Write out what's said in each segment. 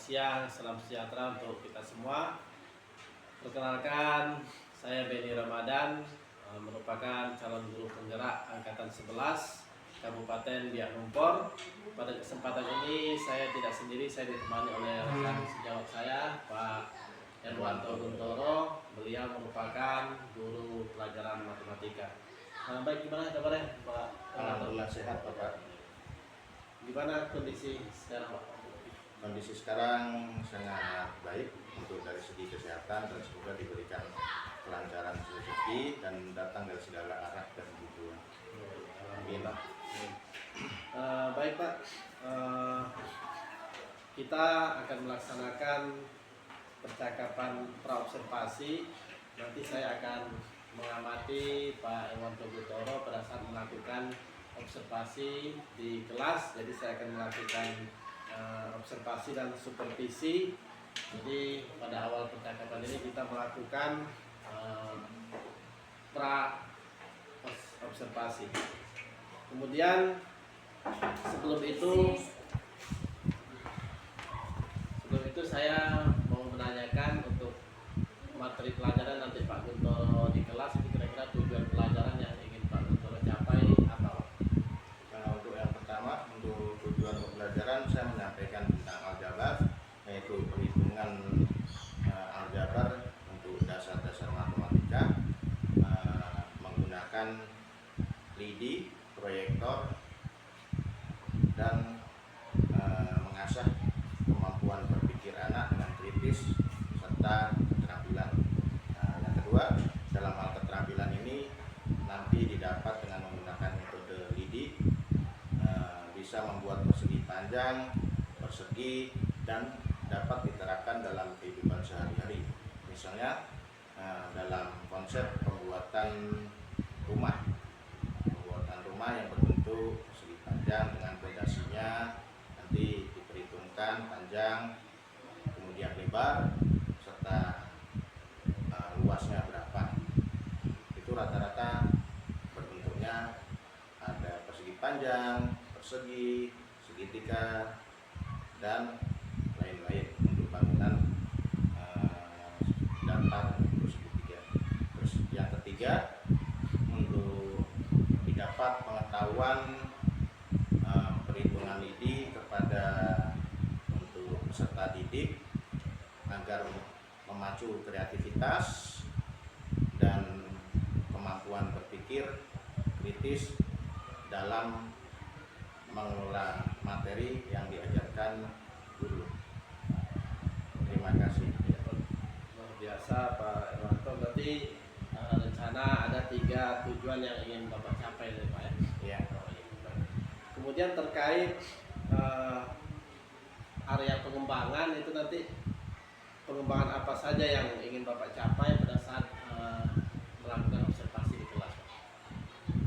siang, salam sejahtera untuk kita semua. Perkenalkan, saya Benny Ramadan, merupakan calon guru penggerak angkatan 11 Kabupaten Biak Numfor. Pada kesempatan ini saya tidak sendiri, saya ditemani oleh rekan sejawat saya, Pak Erwanto Guntoro. Beliau merupakan guru pelajaran matematika. Baik, gimana kabarnya Pak? Alhamdulillah sehat Bapak. Gimana kondisi sekarang Pak? Kondisi sekarang sangat baik untuk dari segi kesehatan, dan semoga diberikan kelancaran rezeki dan datang dari segala arah dan tujuan. Amin. Baik Pak, kita akan melaksanakan percakapan praobservasi. Nanti saya akan mengamati Pak Erwanto Guntoro pada saat melakukan observasi di kelas. Jadi saya akan melakukan observasi dan supervisi. Jadi pada awal percakapan ini kita melakukan pra observasi. Kemudian sebelum itu saya mau menanyakan untuk materi pelajaran nanti Pak Guntoro di kelas, itu kira-kira tujuan pelajaran yang ingin Pak Guntoro capai apa? Kalau untuk yang pertama, untuk tujuan pembelajaran saya menyampaikan tentang aljabar, yaitu perhitungan aljabar untuk dasar-dasar matematika menggunakan lidi, proyektor, dan mengasah kemampuan berpikir anak dengan kritis serta keterampilan. Yang kedua, dalam hal keterampilan ini nanti didapat dengan menggunakan metode lidi, bisa membuat persegi panjang, persegi, dan dapat diterapkan dalam kehidupan sehari-hari. Misalnya dalam konsep pembuatan rumah yang berbentuk persegi panjang dengan fondasinya nanti diperhitungkan panjang, kemudian lebar, serta luasnya berapa. Itu rata-rata berbentuknya ada persegi panjang, persegi, segitiga, dan lain-lain untuk bangunan datar untuk segitiga. Terus yang ketiga, untuk didapat pengetahuan perhitungan lidi kepada untuk peserta didik agar memacu kreativitas dan kemampuan berpikir kritis dalam mengelola materi yang diajarkan guru. Terima kasih. Luar biasa Pak Erwanto. Berarti rencana ada 3 tujuan yang ingin Bapak capai dari Pak ya? Ya. Kemudian terkait area pengembangan, itu nanti pengembangan apa saja yang ingin Bapak capai pada saat melakukan observasi di kelas?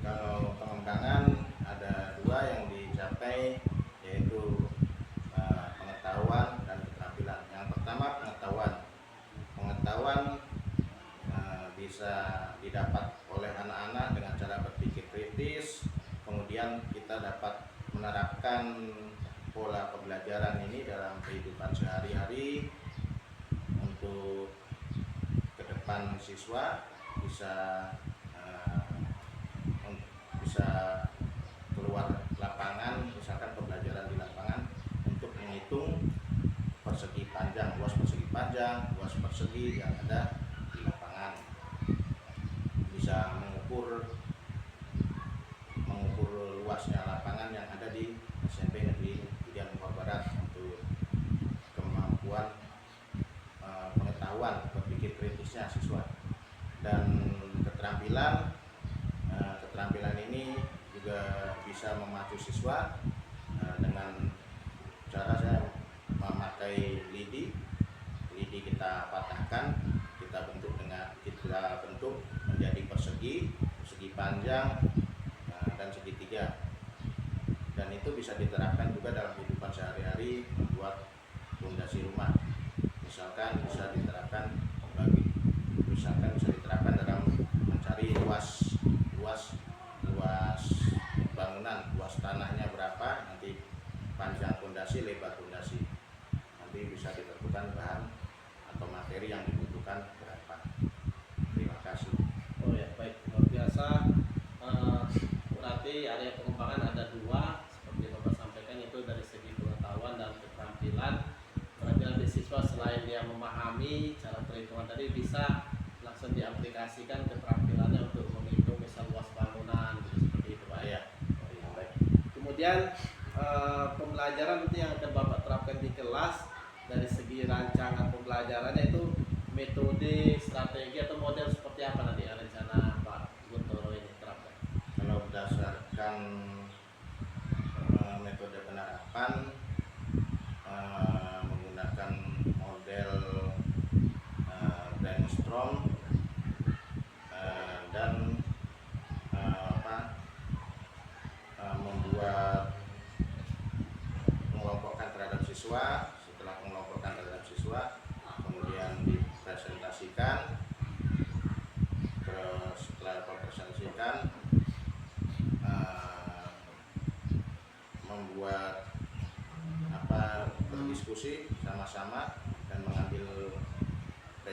Kalau pengembangan ada 2 yang dicapai, yaitu pengetahuan dan keterampilan. Yang pertama pengetahuan bisa didapat oleh anak-anak dengan cara berpikir kritis. Kemudian kita dapat menerapkan pola pembelajaran ini dalam kehidupan sehari-hari untuk ke depan siswa bisa keluar lapangan, misalkan pembelajaran di lapangan untuk menghitung persegi panjang, luas persegi panjang, luas persegi yang ada di lapangan, bisa mengukur luasnya lapangan yang ada di SMP Negeri 3 Numfor Barat untuk kemampuan pengetahuan berpikir kritisnya siswa. Dan keterampilan ini juga bisa memacu siswa dengan cara saya memakai lidi kita patahkan, kita bentuk menjadi persegi panjang, dan segitiga, dan itu bisa diterapkan juga dalam kehidupan sehari-hari membuat fondasi rumah. Misalkan bisa diterapkan dalam mencari luas bangunan, luas tanahnya berapa, nanti panjang fondasi, lebar fondasi, nanti bisa nanti area pengembangan ada dua seperti Bapak sampaikan, itu dari segi pengetahuan dan keterampilan. Keterampilan di siswa selain dia memahami cara perhitungan tadi, bisa langsung diaplikasikan keterampilannya untuk menghitung misal luas bangunan gitu, seperti itu Pak ya. Baik. Kemudian pembelajaran nanti yang akan Bapak terapkan di kelas dari segi rancangan pembelajarannya itu metode, strategi atau model seperti apa nanti rencana Pak Guntoro ini terapkan? Kalau berdasarkan metode penerapan menggunakan model brainstorm dan membuat mengelompokkan terhadap siswa. Setelah mengelompokkan terhadap siswa, kemudian dipresentasikan. Terus setelah dipresentasikan, membuat berdiskusi sama-sama dan mengambil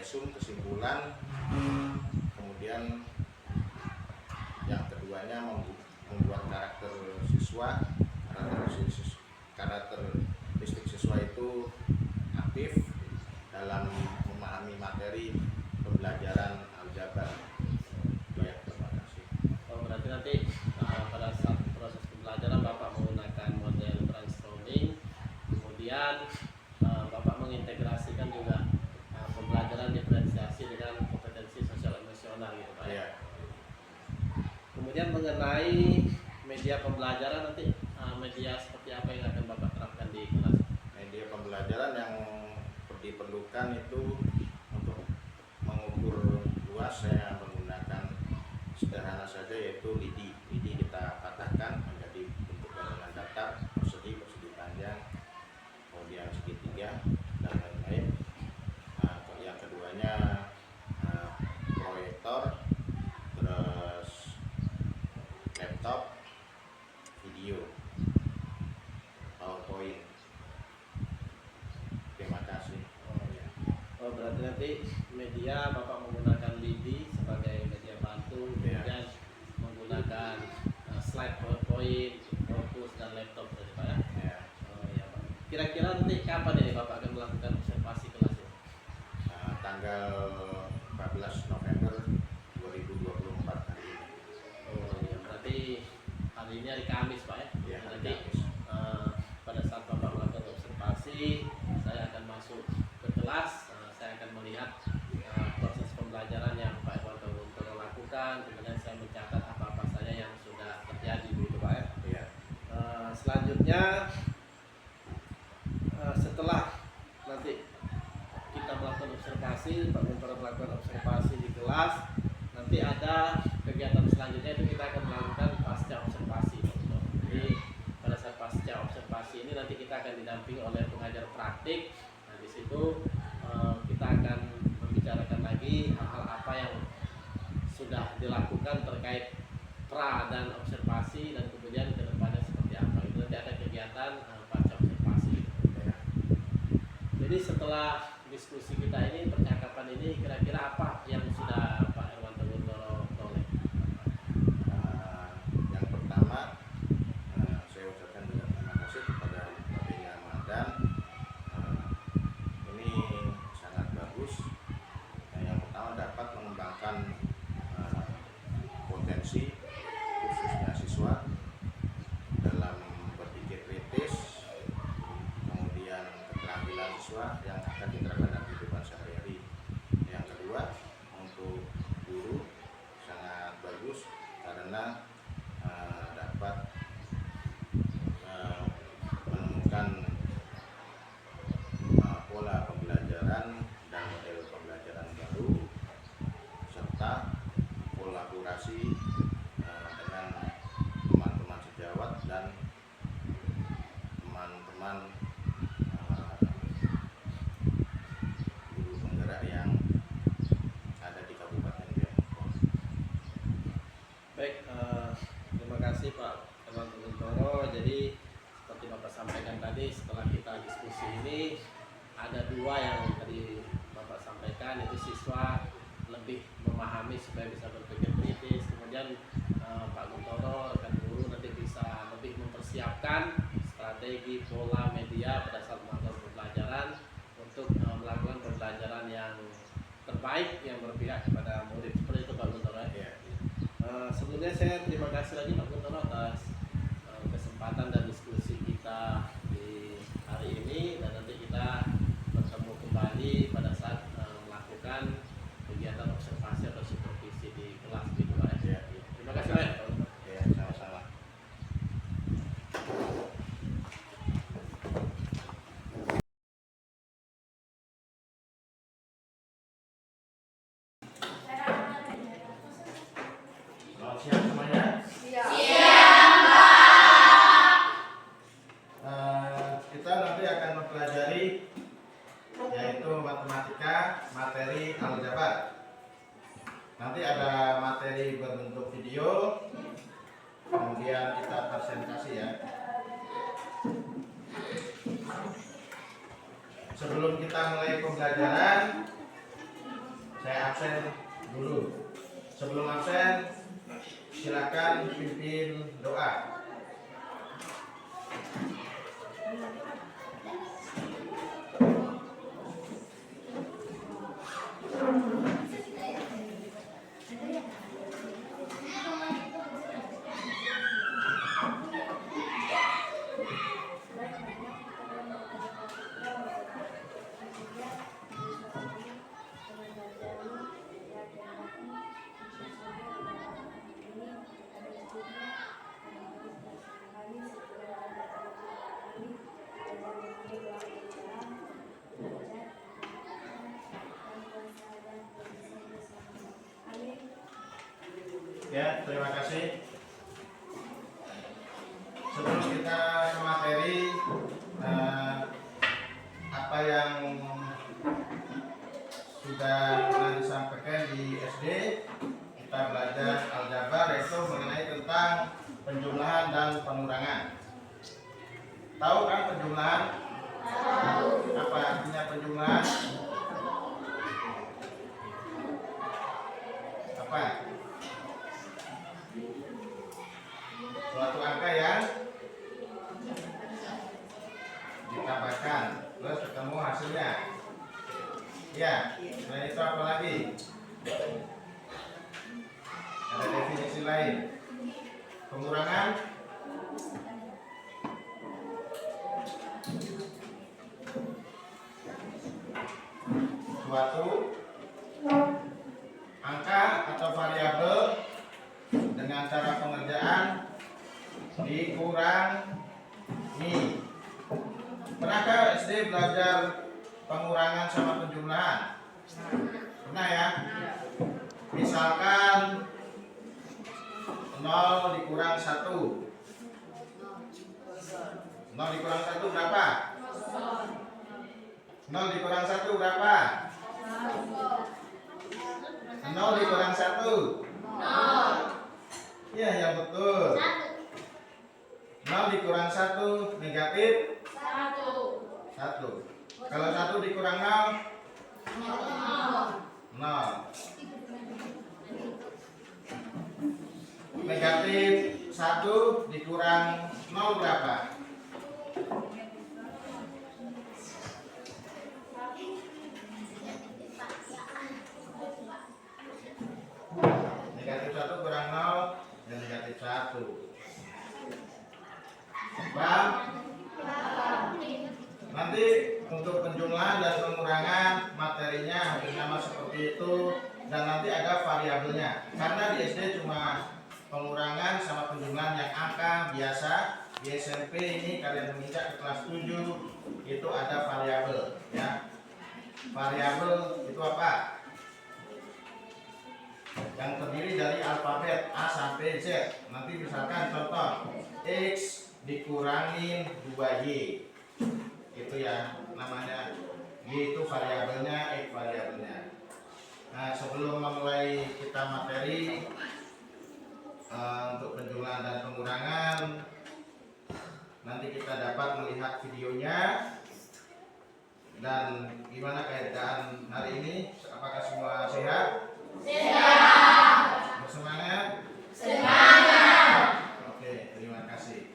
kesimpulan. Kemudian yang keduanya membuat karakter siswa. Karakteristik siswa itu aktif dalam memahami materi pembelajaran aljabar. Baik, terima kasih. Berarti nanti pada saat proses pembelajaran Bapak menggunakan model brainstorming, kemudian Bapak mengintegrasikan juga pembelajaran diferensiasi dengan kompetensi sosial emosional gitu Pak. Ya. Kemudian mengenai media pembelajaran nanti, media seperti apa yang akan Bapak terapkan di kelas? Media pembelajaran yang diperlukan itu untuk mengukur luas, saya menggunakan sederhana saja, yaitu lidi. Lidi kita patahkan menjadi bentuk bangunan datar, persegi panjang, kemudian segitiga dan lain-lain. Yang keduanya proyektor, terus laptop, video, PowerPoint. Terima kasih. Berarti nanti media Bapak menggunakan lidi sebagai media bantu, kemudian menggunakan slide PowerPoint, fokus dan laptop tadi Pak ya. Ya. Ya Pak. Kira-kira nanti kapan ini Bapak akan melakukan observasi kelas ini? Tanggal 14 November 2024 hari ini. Ya, berarti hari ini hari Kamis Pak ya. Ya, hari Nanti Kamis. pada saat Bapak melakukan observasi, saya akan masuk ke kelas, saya akan melihat proses pembelajaran yang Pak Irwanto Guntoro lakukan, kemudian saya mencatat apa-apa saja yang sudah terjadi begitu Pak ya. Ya. Selanjutnya setelah nanti kita melakukan observasi, Pak Guntoro melakukan observasi di kelas, nanti ada kegiatan selanjutnya, itu kita akan melakukan pasca observasi Pak Guntoro. Jadi pada saat pasca observasi ini nanti kita akan didampingi oleh pengajar praktik. Nah di situ kita akan membicarakan lagi hal-hal apa yang sudah dilakukan terkait pra dan observasi, dan kemudian ke depannya seperti apa. Itu nanti ada kegiatan pasca observasi. Jadi setelah diskusi kita ini, percakapan ini, kira-kira apa yang sudah Pak Irwanto Guntoro peroleh? Yang pertama, saya ucapkan juga terima kasih kepada Pak Beni Ramadan. Ini sangat bagus. Yang pertama, dapat mengembangkan potensi khususnya siswa dalam berpikir kritis, kemudian keterampilan siswa yang akan diterapkan dalam kehidupan sehari-hari. Yang kedua, untuk guru sangat bagus karena dapat menemukan pola pembelajaran dan model pembelajaran baru, serta kolaborasi dengan teman-teman sejawat dan teman-teman guru penggerak yang ada di Kabupaten Depok. Baik, terima kasih Pak Irwanto Guntoro. Jadi seperti Bapak sampaikan tadi, setelah kita diskusi ini, ada dua yang tadi Bapak sampaikan, itu siswa lebih memahami supaya bisa berpikir kritis. Kemudian Pak Guntoro akan guru strategi pola media pada saat melakukan pembelajaran untuk melakukan pembelajaran yang terbaik yang berpihak kepada murid. Seperti itu Pak Guntoro. Ya. Sebelumnya saya terima kasih lagi Pak Guntoro atas kesempatan dan diskusi kita di hari ini, dan nanti kita bertemu kembali pada saat melakukan kegiatan observasi atau supervisi di kelas B2 ya. Terima kasih Pak. Ya, sama-sama. Selamat siang semuanya. Kita nanti akan mempelajari yaitu matematika, materi aljabar. Nanti ada materi berbentuk video, kemudian kita presentasi ya. Sebelum kita mulai pembelajaran, saya absen dulu. Sebelum absen, silakan pimpin doa. Ya, terima kasih. Sebelum kita ke materi, apa yang sudah pernah disampaikan di SD, kita belajar aljabar, yaitu mengenai tentang penjumlahan dan pengurangan. Tahu kan penjumlahan? Tahu. Apa artinya penjumlahan? Apa? Suatu angka yang ditambahkan terus ketemu hasilnya. Ya, selain itu apa lagi? Ada definisi lain. Pengurangan suatu angka atau variabel dengan cara pengerjaan dikurangi. Pernahkah SD belajar pengurangan sama penjumlahan? Pernah ya? Misalkan 0 dikurang 1. 0 dikurang 1 berapa? 0 dikurang 1 berapa? 0 dikurang 1? 0. Ya, yang betul. 0 dikurang 1 negatif 1. Kalau 1 dikurang 0? 0. Negatif 1 dikurang 0 berapa? Negatif 1 kurang 0 dan negatif 1. Paham? Nanti untuk penjumlahan dan pengurangan materinya hampir sama seperti itu, dan nanti ada variabelnya. Karena di SD cuma pengurangan sama penjumlahan yang angka biasa, di SMP ini kalian menginjak ke kelas 7 itu ada variabel ya. Variabel itu apa? Yang terdiri dari alfabet A sampai Z. Nanti misalkan contoh X dikurangin 2Y, itu ya namanya. Y itu variabelnya, X variabelnya. Nah, sebelum memulai kita materi untuk penjumlahan dan pengurangan, nanti kita dapat melihat videonya. Dan gimana keadaan hari ini? Apakah semua sehat? Sehat. Bersemangat? Semangat. Oke, terima kasih.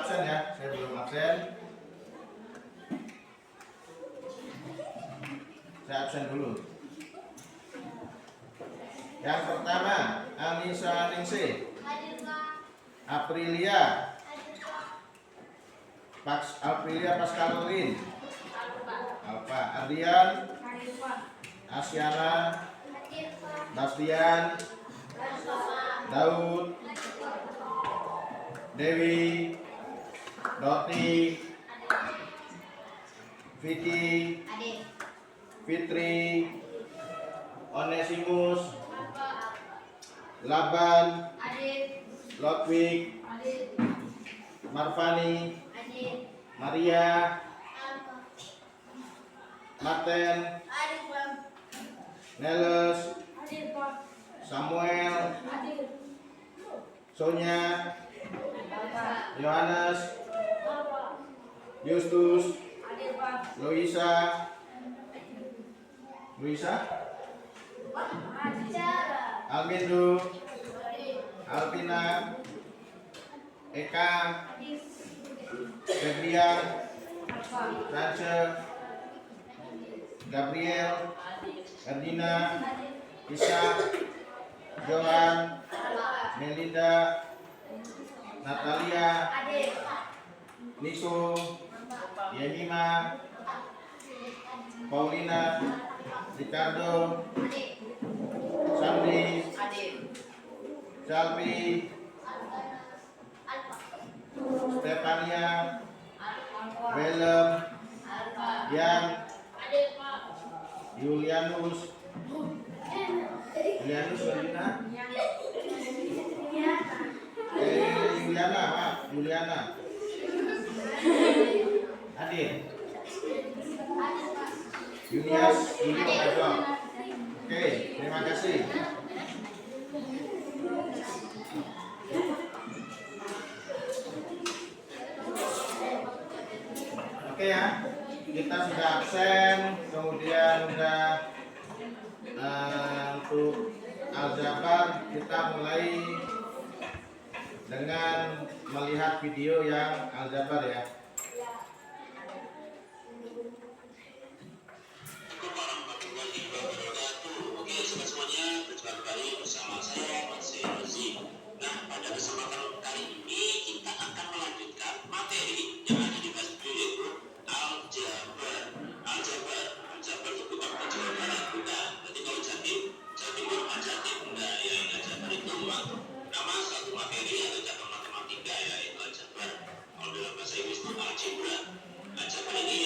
absen ya, saya belum absen. Saya absen dulu. Yang pertama, Anissa Ningsih, Aprilia, Aprilia Pascalin, Alfa, Ardian, Asyana, Bastian, Daud, Dewi, Doti, Vicky, Fitri, Onesimus, Laban, Lodwig, Marvani, Maria, Marten, Neles, Samuel, Sonya, Yohanes, Justus, Luisa, Almindo, Alvina, Eka, Febrian, Rance, Gabriel, Erdina, Isa, Johan, Melinda, Natalia, Niso, Yemima, Paulina, Ricardo, Sandri, Salvi, Stefania, Willem, Yan, Julianus, Juliana, Juliana, Adil, Junius, Oke, terima kasih. Oke ya, kita sudah absen, kemudian sudah untuk aljabar kita mulai dengan melihat video yang aljabar ya. Semuanya berjumpa kembali bersama saya Mas Rozi. Nah, pada kesempatan kali ini kita akan melanjutkan materi yang ada di Facebook yaitu aljabar. Aljabar itu bukan Jawa Barat, bukan. Berarti kalau Jatim bukan Jatim, enggak ya. Ini aljabar itu nama satu materi atau cabang matematika ya, itu aljabar. Kalau dalam bahasa Inggris itu algebra. Aljabar ini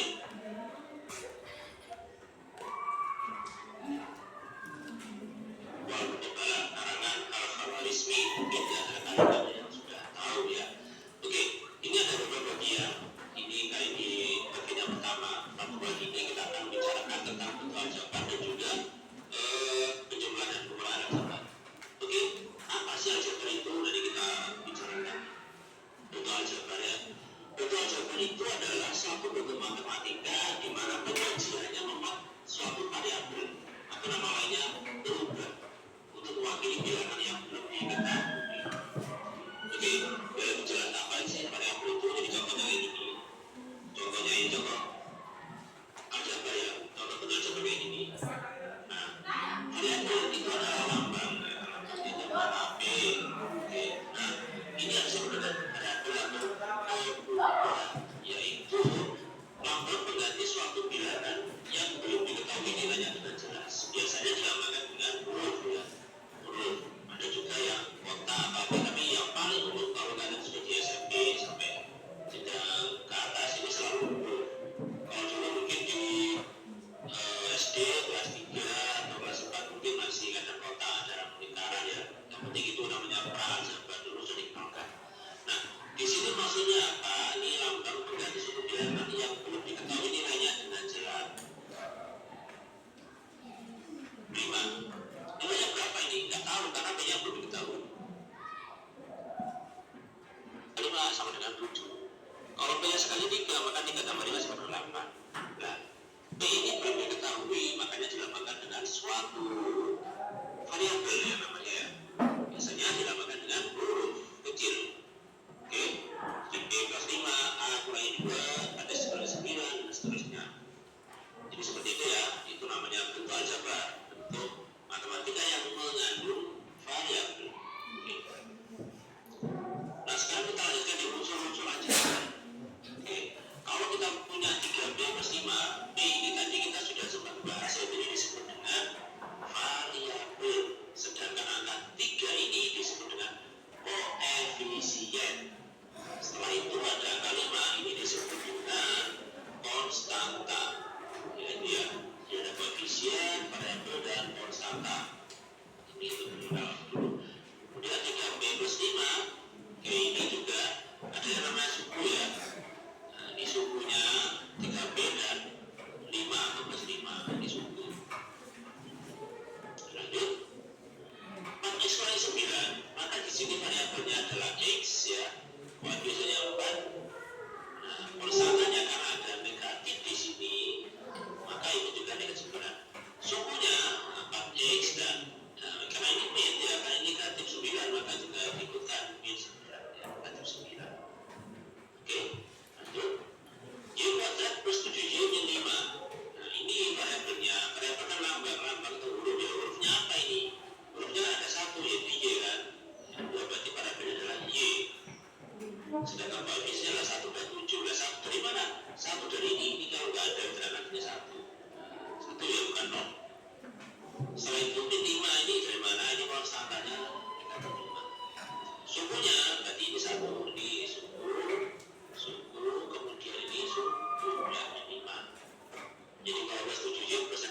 karangan alfabetisme tidak akan yang sudah tahu ya. Oke, ini ada beberapa bagian. Ini kali ini bagian yang pertama. Pada ini kita akan bicarakan tentang bentuk aljabar dan juga penjumlahan dan pengurangan aljabar. Oke, apa sih aljabar itu? Nanti kita bicarakan bentuk aljabar ya. Bentuk aljabar itu adalah suatu bentuk matematika di mana penyajiannya membuat suatu variabel atau nama lainnya berubah untuk mewakili bilangan yang belum diketahui. Oke, dalam jalan apa sih variabel itu? Jadi contohnya ini. Contohnya ini contoh aljabar ya. Contoh bentuk aljabar kayak ini. Nah, variabel itu adalah lambang ya. Jadi lambang AB. Oke, nah ini harus sebenarnya variabel atau yaitu lambang pengganti suatu bilangan yang belum diketahui nilainya dengan jelas. Biasanya dinamakan dengan huruf ya. Huruf. Ada juga yang kotak apa tapi yang paling umum kalau kalian sudah di SMP sampai jenjang ke atas ini selalu huruf. Kalau dulu mungkin di SD kelas 3 atau kelas 4 mungkin masih ada kotak, ada lingkaran ya. Yang penting itu namanya pra-aljabar dulu sudah dikenalkan. Nah, di sini maksudnya apa? Ini lambang pengganti suatu bilangan yang belum diketahui nilainya dengan jelas. 5. Nilainya berapa ini? Nggak tahu karena banyak belum diketahui. 5 sama dengan 7. Kalau B sekali 3 maka 3 tambah 5 sama dengan 8. Nah, B ini belum diketahui makanya dilambangkan dengan suatu variabel ya namanya. Biasanya dilambangkan dengan huruf kecil. Oke, jadi B sini variabelnya adalah X ya, koefisiennya 4. Nah, kalau seandainya karena ada negatif di sini, maka itu juga negatif benar. Sukunya 4X dan karena ini min ya, karena ini negatif 9, maka juga ikutkan min 9 ya, negatif 9. Oke, lanjut. Y kuadrat plus 7Y min 5. Nah, ini variabelnya, variabel kan lambang atau huruf ya, hurufnya apa ini? Hurufnya ada satu yaitu Y kan. Yang dua berarti variabelnya adalah Y. Sedangkan koefisiennya adalah 1 dan 7. Nah, satu dari mana? Satu dari ini kalau nggak ada berarti nantinya 1. Satu ya bukan 0. Setelah itu min 5 ini dari mana? Ini kalau standarnya kita ke 5. Sukunya berarti ini 1, ini suku, kemudian ini suku ya min 5. Jadi kalau plus 7Y plus.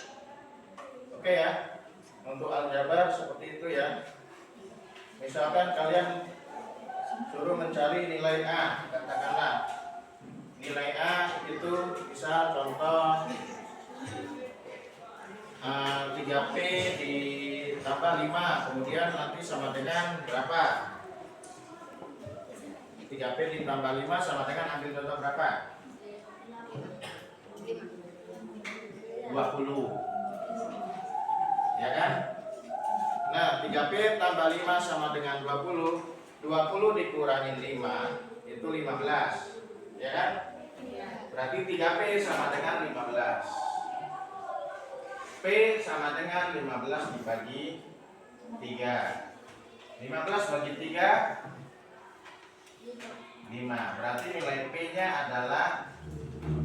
Oke ya, untuk aljabar seperti itu ya. Misalkan kalian suruh mencari nilai A, katakanlah nilai A itu bisa contoh 3P ditambah 5, kemudian nanti sama dengan berapa? 3P ditambah 5 sama dengan, ambil contoh berapa? 20, ya kan? Nah, 3P tambah 5 sama dengan 20. 20 dikurangin 5 itu 15, ya kan? Berarti 3P sama dengan 15. P sama dengan 15 dibagi 3. 15 bagi 3 5. Berarti nilai P-nya adalah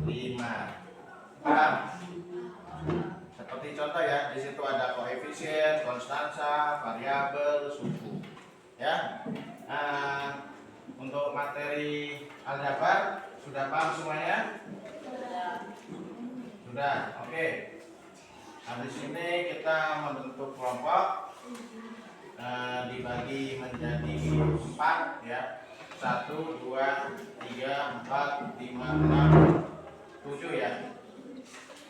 5. Paham? Seperti contoh ya, di situ ada koefisien, konstansa, variabel, suku. Ya. Untuk materi aljabar sudah paham semuanya? Sudah. Oke. Habis ini kita membentuk kelompok, dibagi menjadi 4 ya. 1, 2, 3, 4, 5, 6, 7 ya.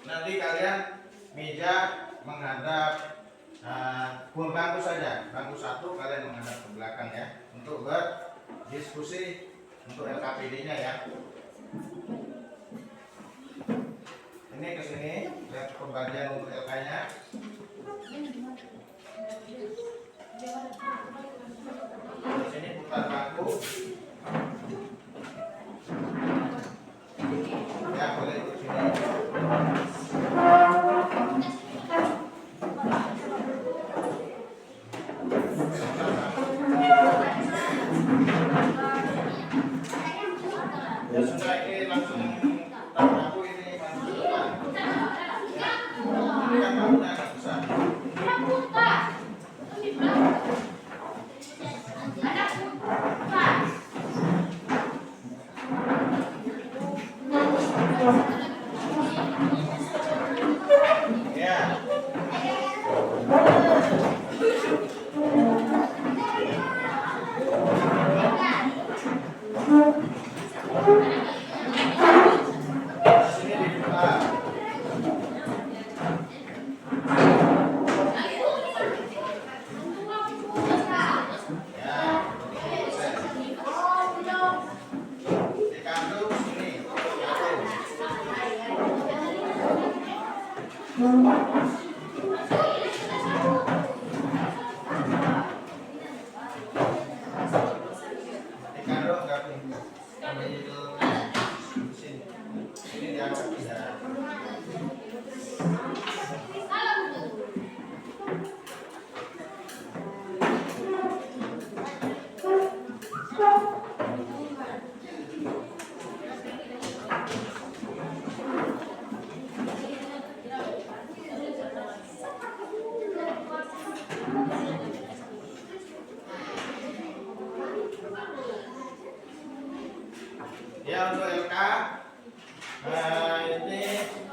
Nanti kalian meja menghadap bangku saja. Bangku 1 kalian menghadap ke belakang ya, untuk berdiskusi untuk LKPD-nya ya. Ini ke sini, lihat pembagian untuk LK-nya. Di sini putar bangku. Ya, boleh ikut sini. Ya sudah, ini langsung putar bangku ini langsung depan. Ya, ini kan bangkunya agak besar. Ya, untuk LK ini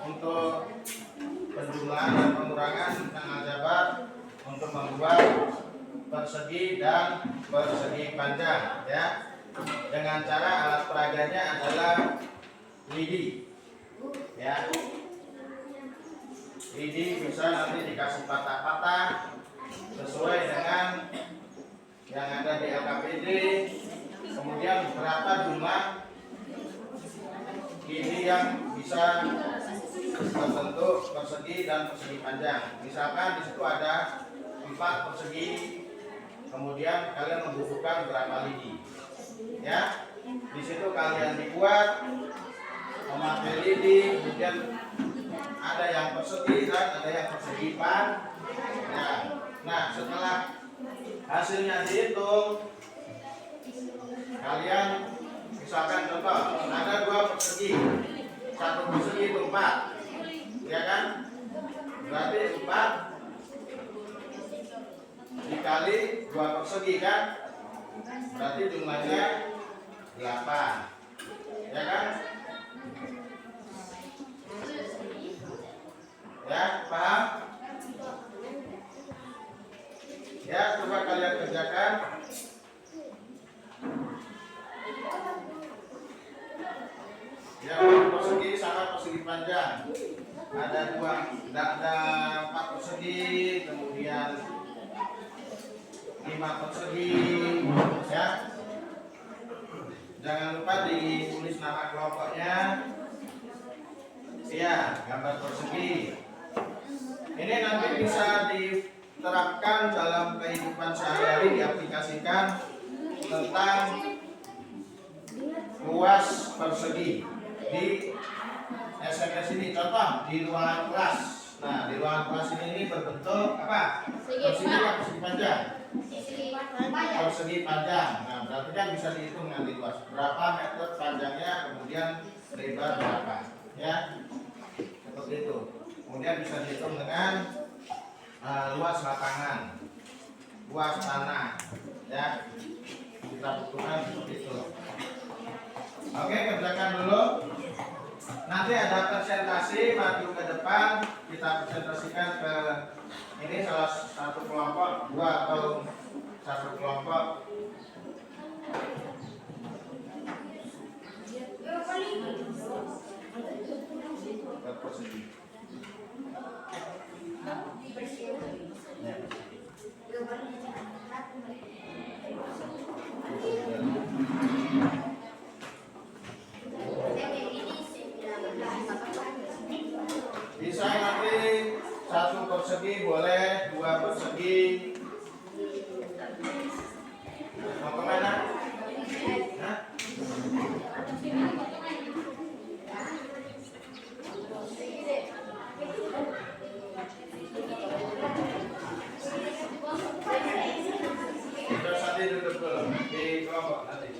untuk penjumlahan dan pengurangan tentang aljabar untuk membuat persegi dan persegi panjang ya, dengan cara alat peraganya adalah lidi ya. Lidi bisa nanti dikasih patah-patah sesuai dengan yang ada di LKPD, kemudian berapa jumlah ini yang bisa berbentuk persegi dan persegi panjang. Misalkan di situ ada 4 persegi, kemudian kalian membutuhkan berapa lidi, ya. Di situ kalian dibuat memakai lidi, kemudian ada yang persegi dan ada yang persegi panjang. Nah, setelah hasilnya dihitung, kalian misalkan contoh ada 2 persegi, 1 persegi itu 4, ya kan? Berarti 4 dikali 2 persegi kan? Berarti jumlahnya 8, ya kan? Ya, paham? Ya, coba kalian kerjakan. Ya, persegi sama persegi panjang. Ada 4 persegi, kemudian 5 persegi, ya. Jangan lupa ditulis nama kelompoknya. Iya, gambar persegi. Ini nanti bisa diterapkan dalam kehidupan sehari-hari, diaplikasikan tentang luas persegi di SMS ini. Contoh di ruangan kelas. Nah, di ruangan kelas ini berbentuk apa? Persegi apa persegi panjang? Persegi panjang. Nah, berarti kan bisa dihitung nanti luas. Berapa meter panjangnya, kemudian lebar berapa, ya? Seperti itu. Kemudian bisa dihitung dengan luas lapangan, luas tanah, ya. Kita butuhkan seperti itu. Oke, kerjakan dulu. Nanti ada presentasi, maju ke depan, kita presentasikan ke ini salah satu kelompok, 2 atau 1 kelompok. Bisa nanti 1 persegi boleh, 2 persegi. Mau kemana? Hah? Terus nanti duduk dulu di kelompok nanti.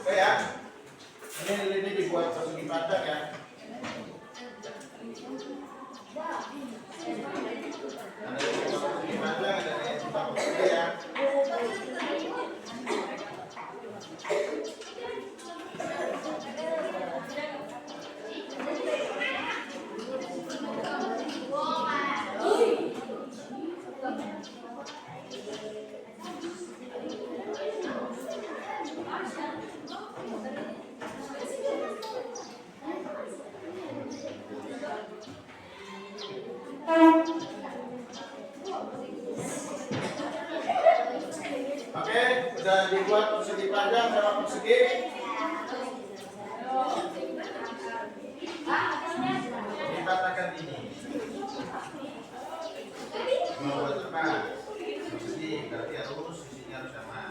Oke ya, ini dibuat persegi panjang ya. Ada yang persegi panjang, ada yang persegi ya. Oke, sudah dibuat persegi panjang sama persegi. Dikatakan ini. Membuat apa? Persegi, berarti harus sisinya harus sama.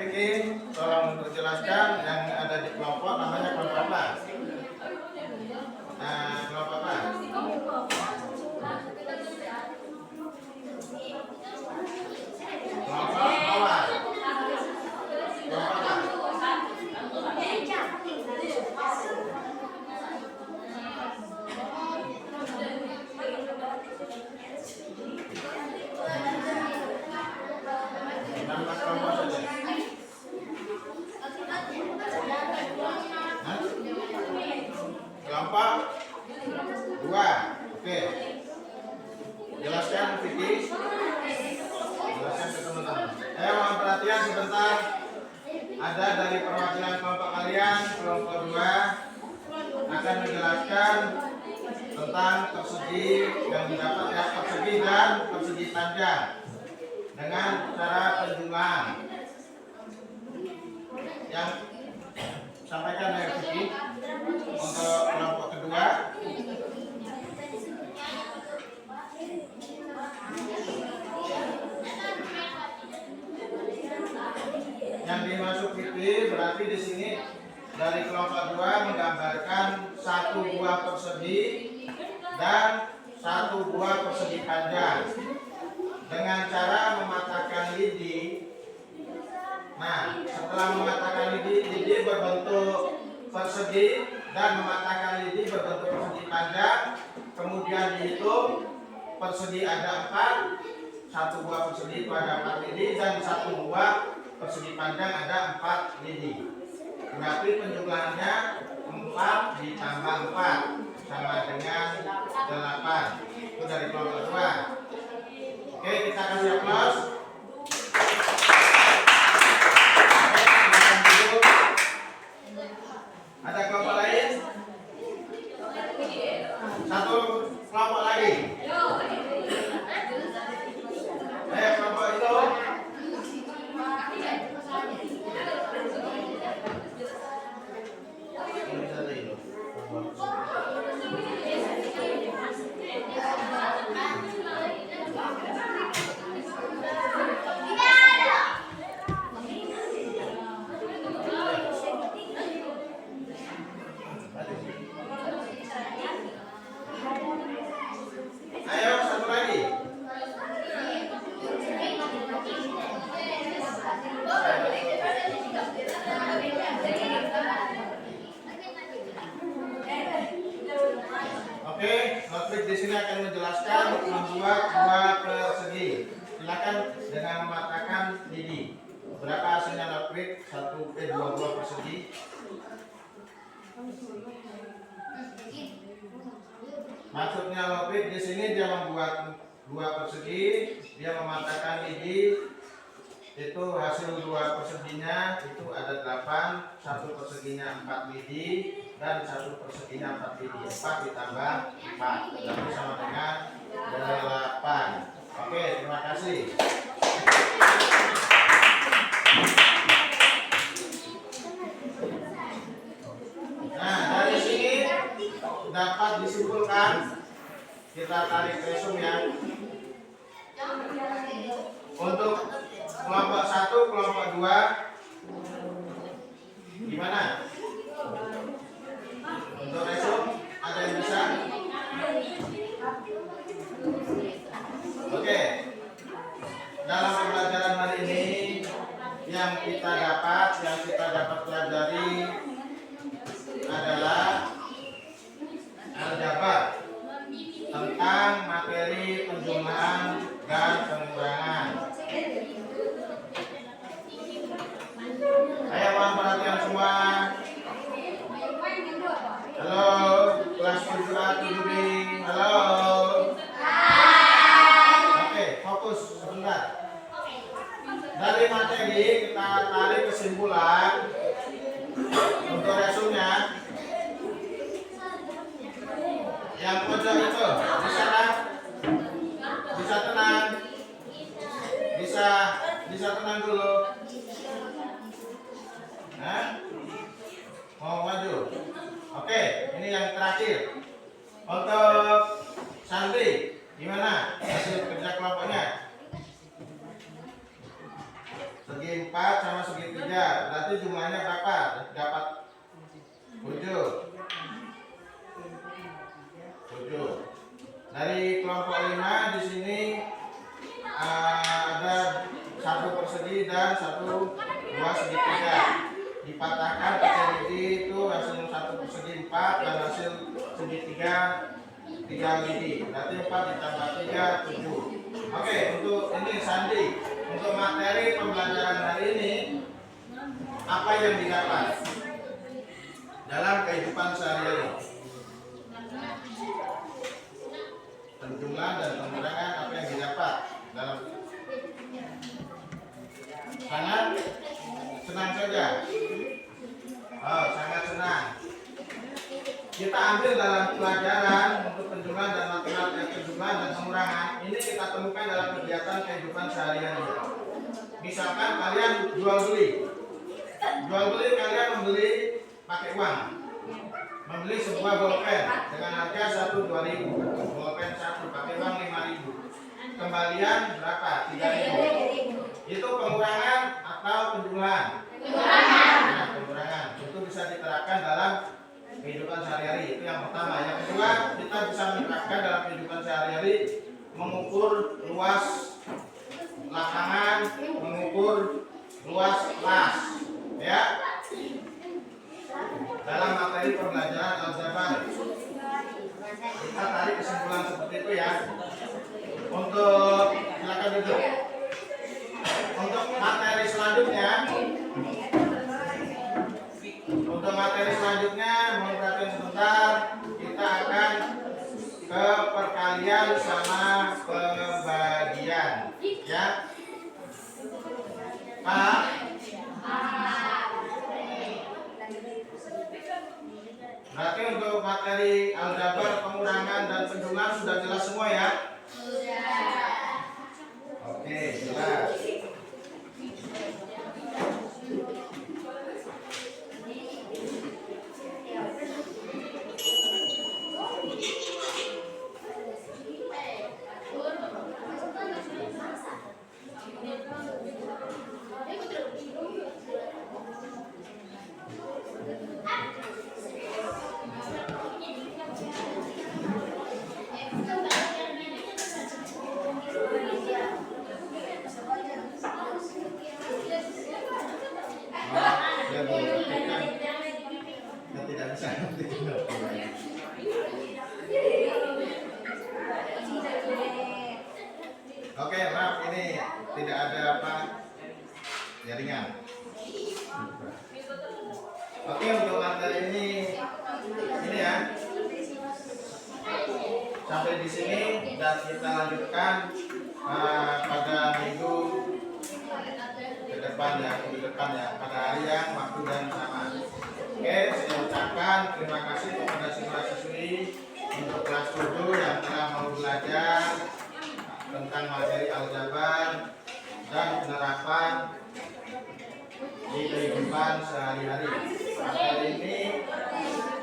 Vicky, tolong berjelaskan yang ada di kelompok namanya kelompok apa? Kelompok apa? Kelompok awal. Kelompok apa? Nama kelompok saja. Hah? Kelompok 2. Oke. Jelaskan Vicky. Jelaskan ke teman-teman. Mohon perhatian sebentar. Ada dari perwakilan kelompok kalian, kelompok 2 akan menjelaskan tentang persegi yang didapat ya, persegi dan persegi panjang dengan cara penjumlahan. Yang sampaikan dari Vicky untuk kelompok kedua. Yang dimaksud Vicky berarti di sini dari kelompok 2 menggambarkan satu buah persegi dan satu buah persegi panjang dengan cara mematahkan lidi. Nah, setelah mematahkan lidi berbentuk persegi dan mematahkan lidi berbentuk persegi panjang, kemudian dihitung persegi ada 4, satu buah persegi itu ada 4 lidi dan satu buah persegi panjang ada 4 lidi. Berarti penjumlahannya 4 ditambah 4 sama dengan 8. Itu dari kelompok 2. Oke, kita kasih aplaus. Ada kelompok lain? Satu kelompok lagi. Kelompok itu. Ayo satu lagi. Oke, Notrik di sini akan menjelaskan membuat buah persegi. Silakan dengan mematahkan lidi. Berapa hasilnya Notrik? 2 buah persegi. Maksudnya Notrik di sini dia membuat buah persegi, dia mematahkan lidi. Itu hasil 2 perseginya itu ada 8, 1 perseginya 4 lidi dan 1 perseginya 4 lidi. 4 ditambah 4 berarti sama dengan 8. Oke, terima kasih. Nah, dari sini dapat disimpulkan, kita tarik resum ya. Untuk kelompok 1, kelompok 2 gimana? Untuk resum ada yang bisa? Oke. Dalam pembelajaran hari ini yang kita dapat pelajari adalah aljabar tentang materi penjumlahan dan pengurangan. Ayo mohon perhatian semua. Halo, kelas 7A 7B. Halo. Oke, fokus sebentar. Dari materi kita tarik kesimpulan untuk resumnya. Yang pojok itu bisa tenang, bisa tenang dulu. Nah, mau maju. Oke, ini yang terakhir. Untuk Santri, gimana hasil kerja kelompoknya? Segi 4 sama segi 3 3. Berarti jumlahnya berapa? Dapat 7. Dari kelompok 5 di sini ada 1 persegi dan 1 2 segitiga. Dipatahkan persegi itu hasil 1 persegi 4 dan hasil segitiga 3 lidi. Berarti 4 ditambah 3 7. Oke, untuk ini Sandi, untuk materi pembelajaran hari ini apa yang didapat dalam kehidupan sehari-hari? Penjumlahan dan pengurangan apa yang didapat dalam sangat senang saja. Oh, sangat senang. Kita ambil dalam pelajaran untuk penjumlahan dan matematika penjumlahan dan pengurangan. Ini kita temukan dalam kegiatan kehidupan sehari-hari. Misalkan kalian jual beli kalian membeli pakai uang. Membeli sebuah bolpen dengan harga 1.2.000. Bolpen 1 pakai uang 5.000. Kembalian berapa? 3.000. Itu pengurangan atau penjumlahan? Nah, pengurangan. Itu bisa diterapkan dalam kehidupan sehari-hari. Itu yang pertama. Yang kedua, kita bisa menerapkan dalam kehidupan sehari-hari mengukur luas lapangan, mengukur luas kelas, ya. Dalam materi pembelajaran aljabar. Kita tarik kesimpulan seperti itu ya. Untuk silakan duduk. Untuk materi selanjutnya, mohon perhatian sebentar. Kita akan ke perkalian sama pembagian, ya. Pak. Berarti untuk materi aljabar, pengurangan dan penjumlahan sudah jelas semua ya? Sudah. Oke, jelas. Oke, maaf ini tidak ada apa jaringan. Oke, untuk materi ini ya. Sampai di sini dan kita lanjutkan pada minggu ke depan pada hari yang waktu dan sama. Oke, saya ucapkan terima kasih kepada siswa-siswi untuk kelas 7 yang telah mau belajar tentang materi aljabar dan penerapan di kehidupan sehari-hari. Materi ini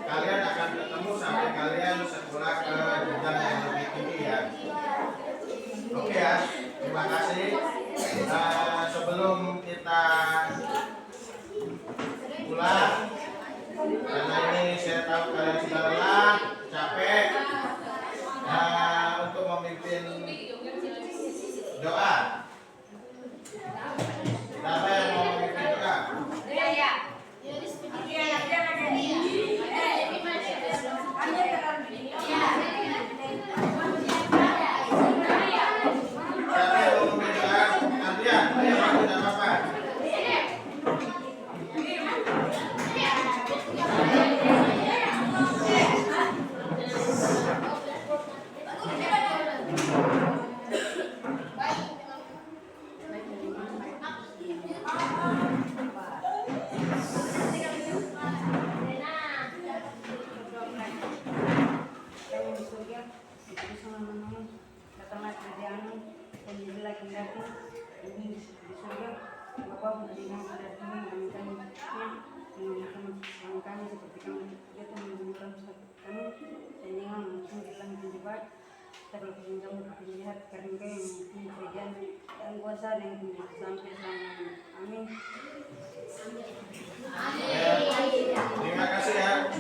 kalian akan ketemu sampai kalian sekolah ke jenjang yang lebih tinggi ya. Oke ya, terima kasih. Sebelum kita pulang, karena ini saya tahu kalian sudah lelah, capek, untuk memimpin doa. Siapa yang mau memimpin doa? yang kuasa yang sampai selamanya. Amin. Terima kasih ya.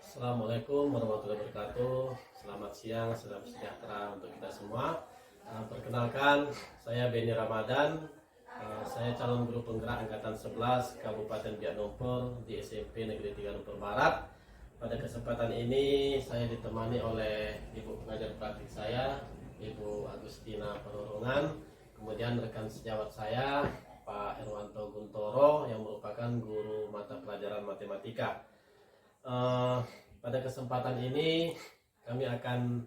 Assalamualaikum warahmatullahi wabarakatuh. Selamat siang, salam sejahtera untuk kita semua. Perkenalkan, saya Beni Ramadan. Saya calon guru penggerak angkatan 11 Kabupaten Biak Numfor di SMP Negeri 3 Numfor Barat. Pada kesempatan ini saya ditemani oleh ibu pengajar praktik saya, Ibu Agustina Perurungan, kemudian rekan sejawat saya Pak Irwanto Guntoro yang merupakan guru mata pelajaran matematika. Pada kesempatan ini kami akan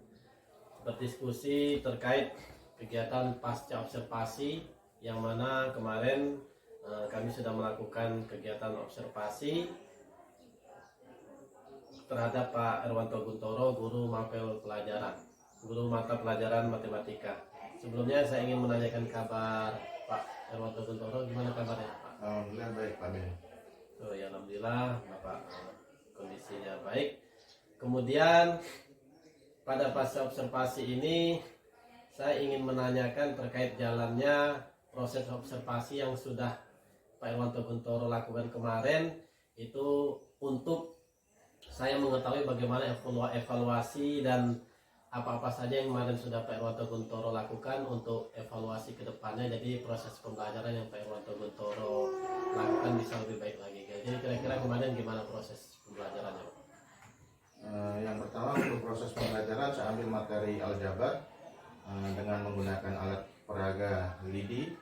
berdiskusi terkait kegiatan pasca observasi yang mana kemarin kami sudah melakukan kegiatan observasi terhadap Pak Irwanto Guntoro, guru mata pelajaran matematika. Sebelumnya saya ingin menanyakan kabar Pak Irwanto Guntoro, gimana kabarnya Pak? Alhamdulillah baik Pak Ben. Oh ya, alhamdulillah Bapak kondisinya baik. Kemudian pada pasca observasi ini saya ingin menanyakan terkait jalannya proses observasi yang sudah Pak Irwanto Guntoro lakukan kemarin, itu untuk saya mengetahui bagaimana evaluasi dan apa-apa saja yang kemarin sudah Pak Irwanto Guntoro lakukan untuk evaluasi ke depannya. Jadi proses pembelajaran yang Pak Irwanto Guntoro lakukan bisa lebih baik lagi. Jadi kira-kira kemarin gimana proses pembelajarannya Pak? Yang pertama untuk proses pembelajaran saya ambil materi aljabar dengan menggunakan alat peraga LIDI,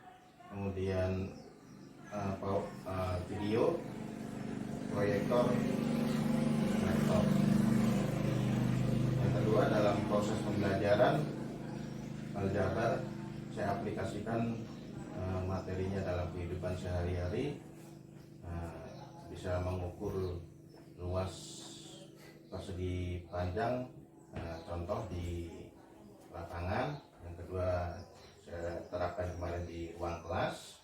kemudian video, proyektor, laptop. Yang kedua dalam proses pembelajaran aljabar saya aplikasikan materinya dalam kehidupan sehari-hari, bisa mengukur luas persegi panjang, contoh di lapangan. Yang kedua saya terapkan kemarin di ruang kelas.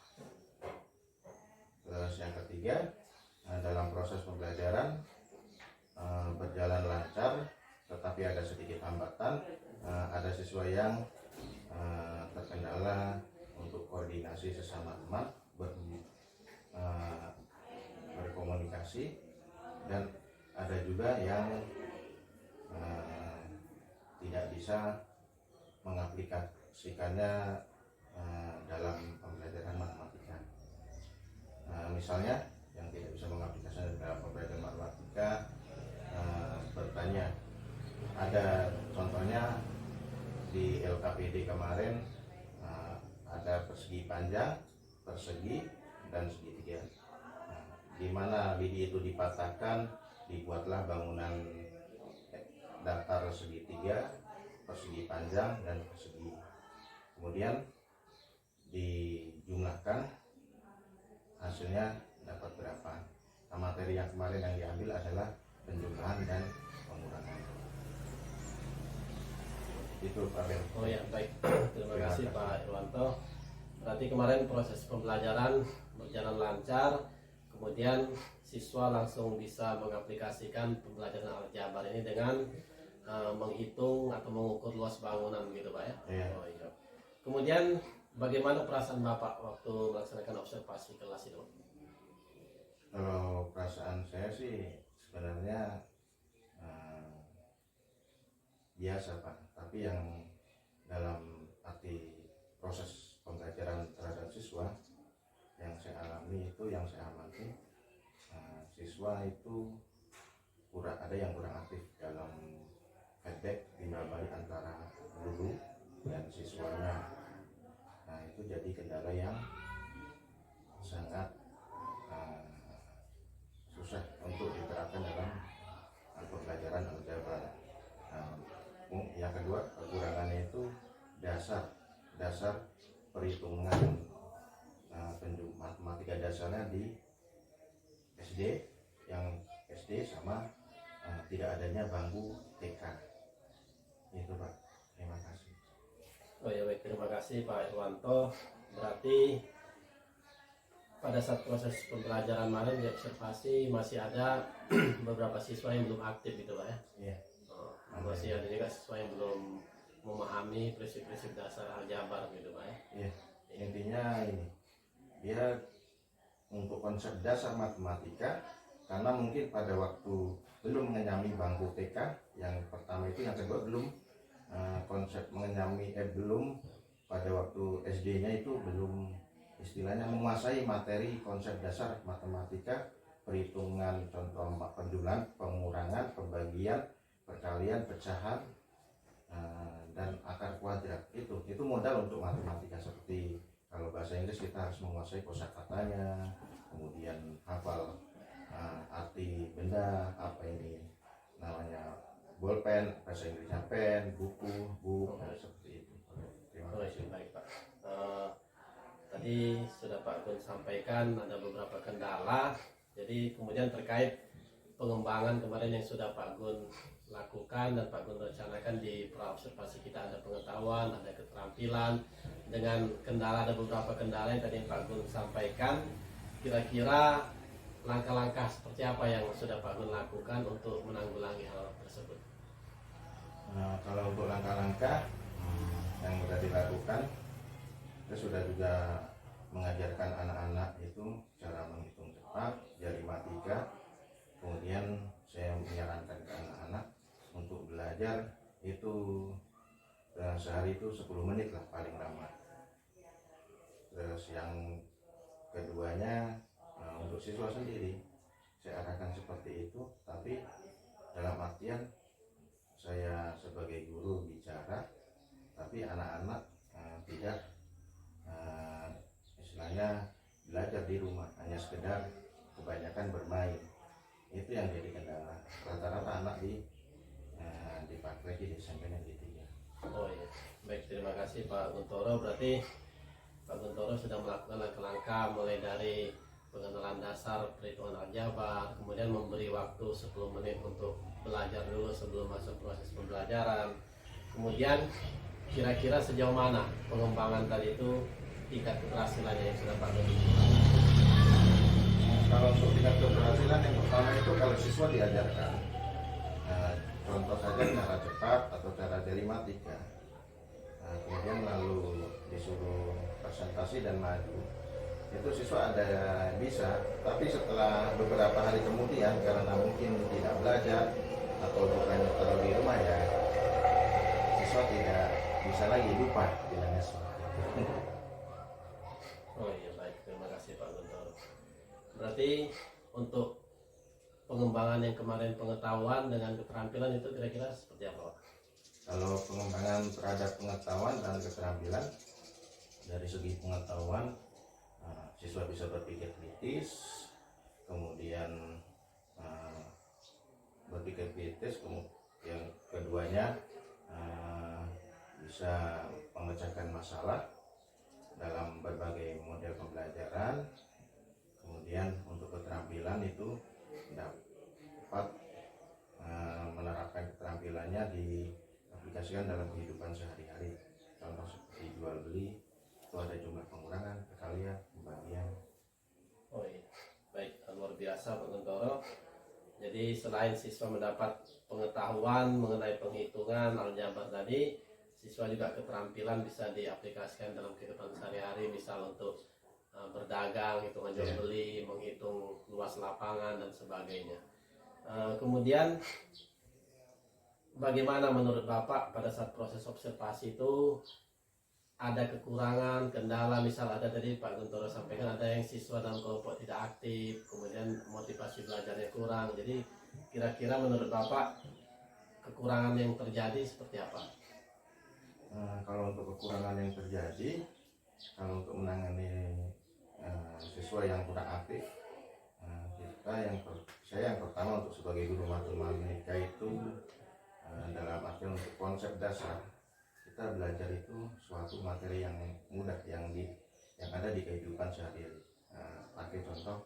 Terus yang ketiga dalam proses pembelajaran berjalan lancar, tetapi ada sedikit hambatan. Ada siswa yang terkendala untuk koordinasi sesama teman, berkomunikasi, dan ada juga yang tidak bisa mengaplikasikannya dalam pembelajaran matematika. Misalnya yang tidak bisa mengaplikasikannya dalam pembelajaran matematika bertanya, ada contohnya di LKPD kemarin ada persegi panjang, persegi, dan segitiga. Di mana lidi itu dipatahkan, dibuatlah bangunan datar segitiga, persegi panjang, dan persegi. Kemudian dijumlahkan, hasilnya dapat berapa. Nah, materi yang kemarin yang diambil adalah penjumlahan dan pengurangan. Itu Pak Ben. Oh ya, baik. Terima kasih Pak Irwanto. Berarti kemarin proses pembelajaran berjalan lancar, kemudian siswa langsung bisa mengaplikasikan pembelajaran aljabar ini dengan menghitung atau mengukur luas bangunan gitu Pak ya? Iya. Oh iya. Kemudian bagaimana perasaan Bapak waktu melaksanakan observasi kelas itu? Kalau perasaan saya sih sebenarnya biasa Pak, tapi yang dalam arti proses pembelajaran terhadap siswa yang saya alami itu, yang saya amati, siswa itu ada yang kurang aktif dalam feedback timbal balik antara guru dan siswanya. Nah itu jadi kendala yang sangat susah untuk diterapkan dalam pembelajaran aljabar. Yang kedua, kekurangannya itu dasar perhitungan matematika dasarnya di SD, yang SD sama tidak adanya bangku TK. Itu Pak. Terima kasih. Oh ya baik, terima kasih Pak Irwanto. Berarti pada saat proses pembelajaran kemarin diobservasi masih ada beberapa siswa yang belum aktif gitu Pak ya. Iya. Oh, masih ada juga siswa yang belum memahami prinsip-prinsip dasar aljabar gitu Pak ya. Iya. Intinya ini dia untuk konsep dasar matematika, karena mungkin pada waktu belum mengenyami bangku TK yang pertama itu, yang kedua belum konsep mengenyami belum pada waktu SD-nya itu belum istilahnya menguasai materi konsep dasar matematika, perhitungan contoh pendulan, pengurangan, pembagian, perkalian, pecahan, dan akar kuadrat. Itu modal untuk matematika. Seperti kalau bahasa Inggris kita harus menguasai kosakatanya, kemudian hafal arti benda, apa ini namanya bolpen, bahasa Inggrisnya pen, buku, seperti itu. Terima kasih. Baik Pak. Tadi sudah Pak Gun sampaikan ada beberapa kendala. Jadi kemudian terkait pengembangan kemarin yang sudah Pak Gun lakukan dan Pak Gun rencanakan di praobservasi kita, ada pengetahuan, ada keterampilan. Dengan kendala, ada beberapa kendala yang tadi Pak Gun sampaikan. Kira-kira langkah-langkah seperti apa yang sudah Pak Gun lakukan untuk menanggulangi hal tersebut? Kalau untuk langkah-langkah yang sudah dilakukan, kita sudah juga mengajarkan anak-anak itu cara menghitung cepat, jari matika. Kemudian saya menyarankan ke anak-anak untuk belajar itu sehari itu 10 menit lah paling lama. Terus yang keduanya, untuk siswa sendiri saya arahkan seperti itu, tapi dalam artian saya sebagai guru bicara, tapi anak-anak tidak istilahnya belajar di rumah, hanya sekedar kebanyakan bermain. Itu yang jadi kendala. Rata-rata anak dipakai di SMP Negeri 3. Oh iya, baik, terima kasih Pak Guntoro. Berarti Pak Guntoro sudah melakukan langkah-langkah mulai dari pengenalan dasar perhitungan aljabar, kemudian memberi waktu 10 menit untuk belajar dulu sebelum masuk proses pembelajaran. Kemudian kira-kira sejauh mana pengembangan tadi itu, tingkat keberhasilannya yang sudah Pak Guntoro? Kalau untuk tingkat keberhasilan, yang pertama itu kalau siswa diajarkan contoh saja cara cepat atau cara jari matika, kemudian lalu disuruh presentasi dan maju, itu siswa ada bisa, tapi setelah beberapa hari kemudian karena mungkin tidak belajar atau bukannya taruh di rumah, ya siswa tidak bisa lagi, lupa bilangnya seperti itu. Oh iya, baik, terima kasih Pak Guntoro. Berarti untuk pengembangan yang kemarin pengetahuan dengan keterampilan itu kira-kira seperti apa Pak? Kalau pengembangan terhadap pengetahuan dan keterampilan, dari segi pengetahuan siswa bisa berpikir kritis, kemudian berpikir kritis, yang keduanya bisa memecahkan masalah dalam berbagai model pembelajaran. Kemudian untuk keterampilan itu dapat menerapkan keterampilannya diaplikasikan dalam kehidupan sehari-hari. Contoh seperti jual beli, itu ada jumlah pengurangan, perkalian, pembagian. Oh iya, baik, luar biasa Pak Guntoro. Jadi selain siswa mendapat pengetahuan mengenai penghitungan aljabar tadi, siswa juga keterampilan bisa diaplikasikan dalam kehidupan sehari-hari, misal untuk berdagang, hitungan jual beli, menghitung luas lapangan dan sebagainya. Kemudian bagaimana menurut Bapak pada saat proses observasi itu ada kekurangan, kendala, misal ada tadi Pak Guntoro sampaikan ada yang siswa dalam kelompok tidak aktif, kemudian motivasi belajarnya kurang. Jadi kira-kira menurut Bapak kekurangan yang terjadi seperti apa? Kalau untuk kekurangan yang terjadi, kalau untuk menangani siswa yang kurang aktif, saya yang pertama untuk sebagai guru matematika itu dalam artian untuk konsep dasar, kita belajar itu suatu materi yang mudah, yang ada di kehidupan sehari-hari. Pakai contoh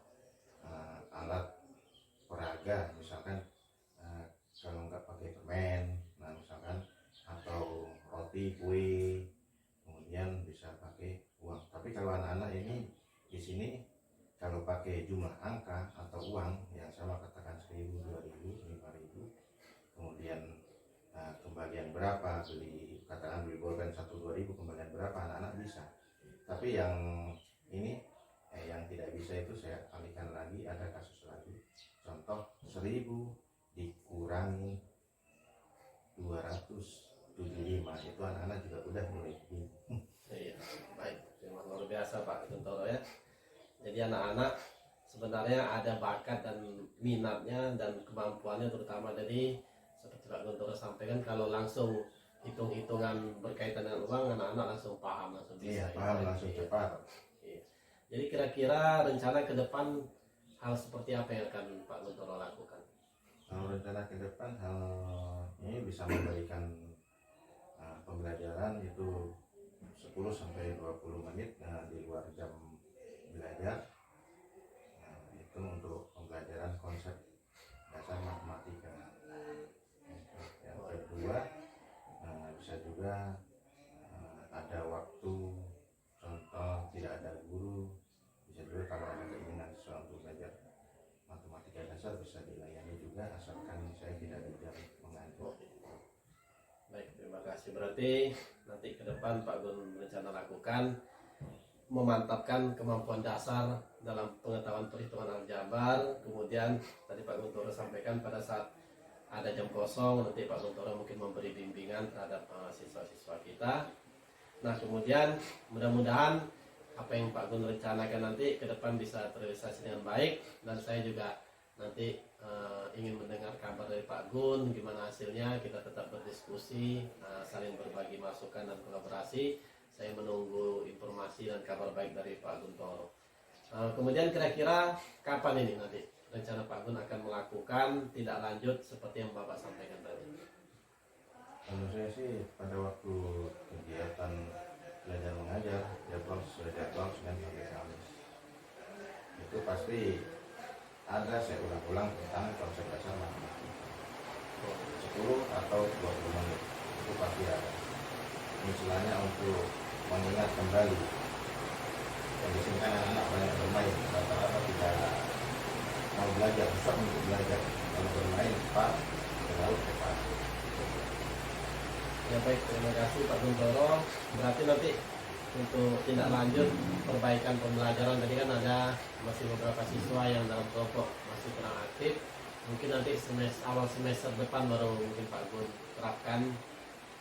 alat peraga, misalkan kalau nggak pakai permen, misalkan, atau roti, kue, kemudian bisa pakai uang. Tapi kalau anak-anak ini di sini kalau pakai jumlah angka atau uang yang sama, katakan 1.000, 2.000, 5.000, kemudian kembalian berapa, katakan beli bolpen 1-2 ribu, kembalian berapa, anak-anak bisa. Tapi yang ini yang tidak bisa itu saya alihkan lagi, ada kasus lagi. Contoh 1.000 dikurangi 275, itu anak-anak juga udah mulai bingung. Iya, baik. Memang luar biasa Pak Guntoro ya. Jadi anak-anak sebenarnya ada bakat dan minatnya dan kemampuannya, terutama dari seperti Pak Guntoro sampaikan, kalau langsung hitung-hitungan berkaitan dengan uang, anak-anak langsung paham, langsung bisa. Iya, paham, langsung cepat. Iya. Jadi kira-kira rencana ke depan hal seperti apa yang akan Pak Guntoro lakukan? Kalau rencana ke depan, hal ini bisa memberikan pembelajaran itu 10-20 menit di luar jam belajar. Itu untuk pembelajaran konsep dasar matematika. Yang kedua, bisa juga ada waktu, contoh tidak ada guru, bisa juga kalau ada keinginan sesuatu untuk belajar matematika dasar bisa dilayani juga, asalkan saya tidak di jam mengajar. Baik, terima kasih. Berarti nanti ke depan Pak Gun berencana lakukan memantapkan kemampuan dasar dalam pengetahuan perhitungan aljabar. Kemudian tadi Pak Guntoro sampaikan pada saat ada jam kosong nanti Pak Guntoro mungkin memberi bimbingan terhadap siswa-siswa kita. Nah, kemudian mudah-mudahan apa yang Pak Gun rencanakan nanti ke depan bisa terrealisasi dengan baik, dan saya juga nanti ingin mendengar kabar dari Pak Gun gimana hasilnya. Kita tetap berdiskusi, saling berbagi masukan dan kolaborasi. Saya menunggu informasi dan kabar baik dari Pak Guntoro. Kemudian kira-kira kapan ini nanti rencana Pak Gun akan melakukan tidak lanjut seperti yang Bapak sampaikan tadi? Kalau saya sih pada waktu kegiatan belajar mengajar, jadwal Senin sampai Kamis, itu pasti ada saya ulang-ulang tentang konsep dasar matematika 10 atau 20 menit, itu pasti ada. Misalnya untuk mengingat kembali, yang disini kan anak-anak banyak bermain, rata-rata tidak mau belajar, susah untuk belajar. Kalau bermain cepat, terlalu cepat. Ya baik, terima kasih Pak Guntoro. Berarti nanti untuk tindak lanjut perbaikan pembelajaran, tadi kan ada masih beberapa siswa yang dalam kelompok masih kurang aktif. Mungkin nanti awal semester depan baru mungkin Pak Gun terapkan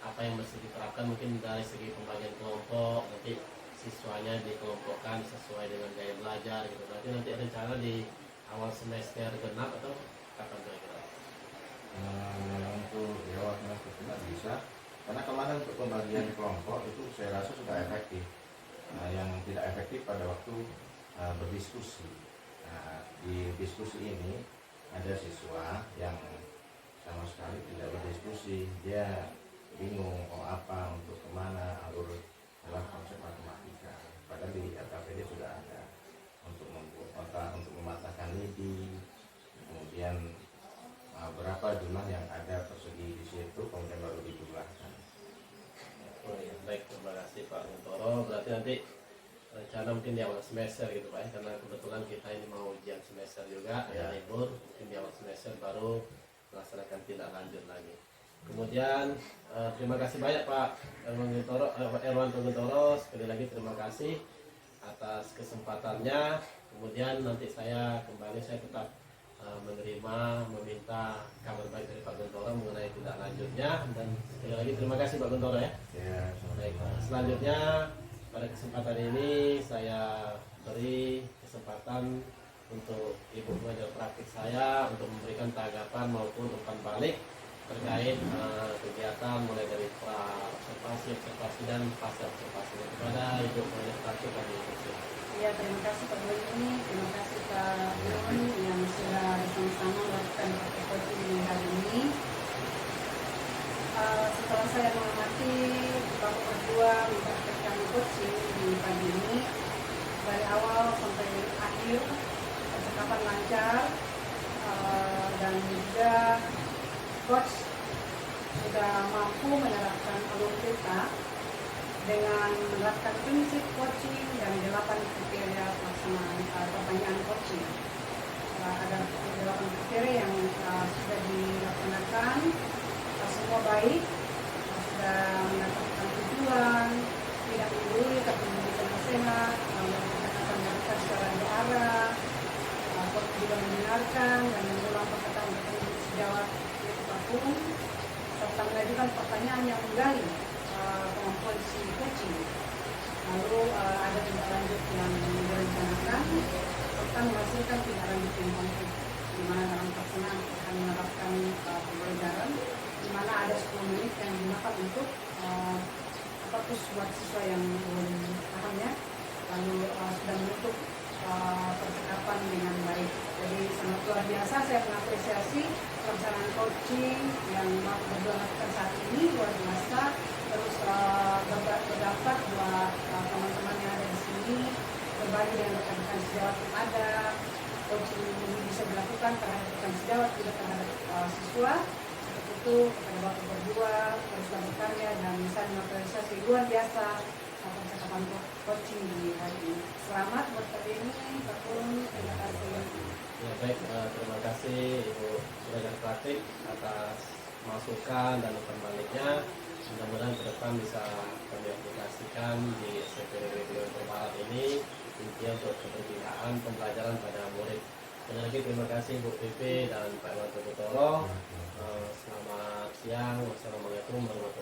apa yang mesti diterapkan, mungkin dari segi pembagian kelompok, nanti siswanya dikelompokkan sesuai dengan gaya belajar gitu. Berarti nanti rencana di awal semester genap atau kapan kira-kira? Untuk di awal semester genap bisa, karena kemarin untuk pembagian kelompok itu saya rasa sudah efektif. Yang tidak efektif pada waktu berdiskusi. Di diskusi ini ada siswa yang sama sekali tidak berdiskusi, dia bingung mau apa, untuk kemana alur dalam konsep matematika. Padahal di LKPD sudah ada untuk mematahkan lidi, kemudian berapa jumlah yang ada persegi di situ, kemudian baru dijumlahkan. Oh iya, baik, terima kasih Pak Guntoro. Berarti nanti rencana mungkin di awal semester gitu Pak ya, karena kebetulan kita ini mau ujian semester juga, ada libur, mungkin di awal semester baru melaksanakan tindak lanjut lagi. Kemudian terima kasih banyak Pak Erwanto Guntoro, sekali lagi terima kasih atas kesempatannya. Kemudian nanti saya tetap meminta kabar baik dari Pak Guntoro mengenai tindak lanjutnya, dan sekali lagi terima kasih Pak Guntoro ya. Baik, selanjutnya pada kesempatan ini saya beri kesempatan untuk ibu pengajar praktik saya untuk memberikan tanggapan maupun umpan balik terkait kegiatan mulai dari observasi dan pasca observasi. Kepada ibu pengajar praktik kami persilakan. Ya, terima kasih Pak Doni, terima kasih Pak Doni yang sudah bersama-sama melakukan praktek di hari ini. Setelah saya mengamati Bapak berdua mempraktekkan coaching di pagi ini, dari awal sampai akhir percakapan lancar, dan juga coach sudah mampu menerapkan alur kita dengan menerapkan prinsip coaching dan 8 kriteria pelaksanaan pertanyaan mendengarkan dan mengulang perkataan sejawat yaitu Pak Pung, serta mengajukan pertanyaan yang menggali kemampuan si coaching. Lalu ada tindak lanjut yang direncanakan serta menghasilkan tindak lanjut yang konkret, di mana dalam pelaksanaan akan menerapkan pembelajaran di mana ada 10 menit yang digunakan untuk fokus buat siswa yang belum paham ya, lalu sudah menutup percakapan dengan baik. Jadi sangat luar biasa, saya mengapresiasi pelaksanaan coaching yang berdua lakukan saat ini, luar biasa. Terus berdampak buat teman-teman yang ada di sini, berbagi dengan rekan-rekan sejawat yang ada. Coaching ini bisa dilakukan terhadap rekan sejawat juga terhadap siswa. Untuk itu kepada Bapak berdua teruslah berkarya dan bisa mengapresiasi luar biasa percakapan coaching di hari ini. Selamat buat hari ini, Pak Pung. Terima kasih. Ya baik, terima kasih Ibu Surajan Pratik atas masukan dan umpan baliknya. Mudah-mudahan ke depan bisa kami aplikasikan di SMP Negeri Barat ini intinya untuk keberpihakan pembelajaran pada murid. Sekali lagi terima kasih Bu Pipi dan Pak Iwan Togotoro. Selamat siang. Wassalamualaikum warahmatullahi wabarakatuh.